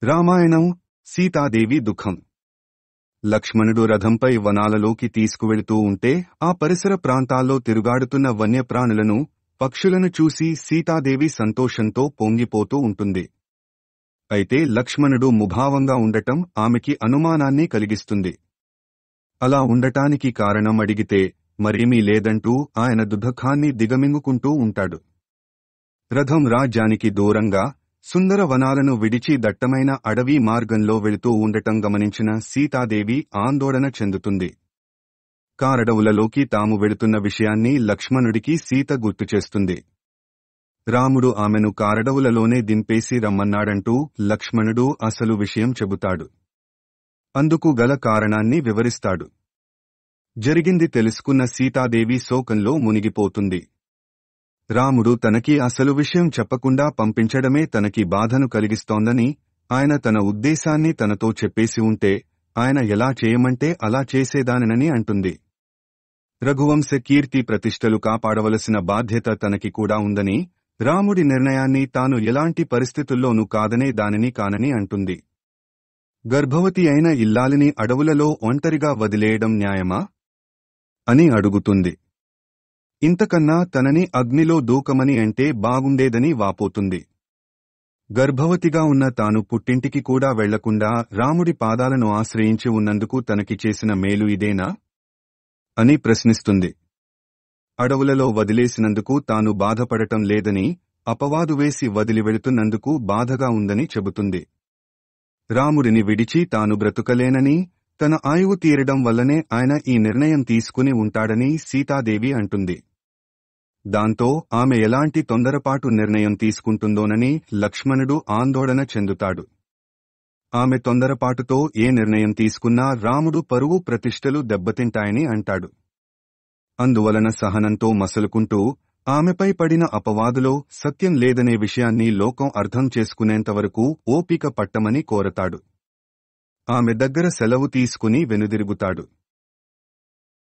రామాయణం సీతాదేవి దుఃఖం. లక్ష్మణుడు రథంపై వనాలలోకి తీసుకువెళుతూ ఉంటే ఆ పరిసర ప్రాంతాల్లో తిరుగాడుతున్న వన్యప్రాణులను, పక్షులను చూసి సీతాదేవి సంతోషంతో పొంగిపోతూ ఉంటుంది. అయితే లక్ష్మణుడు ముభావంగా ఉండటం ఆమెకి అనుమానాన్ని కలిగిస్తుంది. అలా ఉండటానికి కారణం అడిగితే మరేమీ లేదంటూ ఆయన దుఃఖాన్ని దిగమింగుకుంటూ ఉంటాడు. రథం రాజ్యానికి దూరంగా సుందర వనాలను విడిచి దట్టమైన అడవి మార్గంలో వెళుతూ ఉండటం గమనించిన సీతాదేవి ఆందోళన చెందుతుంది. కారడవులలోకి తాము వెళుతున్న విషయాన్ని లక్ష్మణుడికి సీత గుర్తుచేస్తుంది. రాముడు ఆమెను కారడవులలోనే దింపేసి రమ్మన్నాడంటూ లక్ష్మణుడు అసలు విషయం చెబుతాడు. అందుకు గల కారణాన్ని వివరిస్తాడు. జరిగింది తెలుసుకున్న సీతాదేవి శోకంలో మునిగిపోతుంది. రాముడు తనకి అసలు విషయం చెప్పకుండా పంపించడమే తనకి బాధను కలిగిస్తోందని, ఆయన తన ఉద్దేశాన్ని తనతో చెప్పేసి ఉంటే ఆయన ఎలా చేయమంటే అలా చేసేదానని అంటుంది. రఘువంశ కీర్తి ప్రతిష్టలు కాపాడవలసిన బాధ్యత తనకి కూడా ఉందని, రాముడి నిర్ణయాన్ని తాను ఎలాంటి పరిస్థితుల్లోనూ కాదనే దానిని కానని అంటుంది. గర్భవతి అయిన ఇల్లాలిని అడవులలో ఒంటరిగా వదిలేయడం న్యాయమా అని అడుగుతుంది. ఇంతకన్నా తనని అగ్నిలో దూకమని అంటే బాగుండేదని వాపోతుంది. గర్భవతిగా ఉన్న తాను పుట్టింటికి కూడా వెళ్లకుండా రాముడి పాదాలను ఆశ్రయించి ఉన్నందుకు తనకి చేసిన మేలు ఇదేనా అని ప్రశ్నిస్తుంది. అడవులలో వదిలేసినందుకు తాను బాధపడటం లేదని, అపవాదు వేసి వదిలి వెళుతున్నందుకు బాధగా ఉందని చెబుతుంది. రాముడిని విడిచి తాను బ్రతుకలేనని, తన ఆయువు తీరడం వల్లనే ఆయన ఈ నిర్ణయం తీసుకుని ఉంటాడని సీతాదేవి అంటుంది. దాంతో ఆమె ఎలాంటి తొందరపాటు నిర్ణయం తీసుకుంటుందోనని లక్ష్మణుడు ఆందోళన చెందుతాడు. ఆమె తొందరపాటుతో ఏ నిర్ణయం తీసుకున్నా రాముడు పరువు ప్రతిష్టలు దెబ్బతింటాయని అంటాడు. అందువలన సహనంతో మసలుకుంటూ ఆమెపై పడిన అపవాదులో సత్యం లేదనే విషయాన్ని లోకం అర్థం చేసుకునేంతవరకు ఓపిక పట్టమని కోరతాడు. ఆమె దగ్గర సెలవు తీసుకుని వెనుదిరుగుతాడు.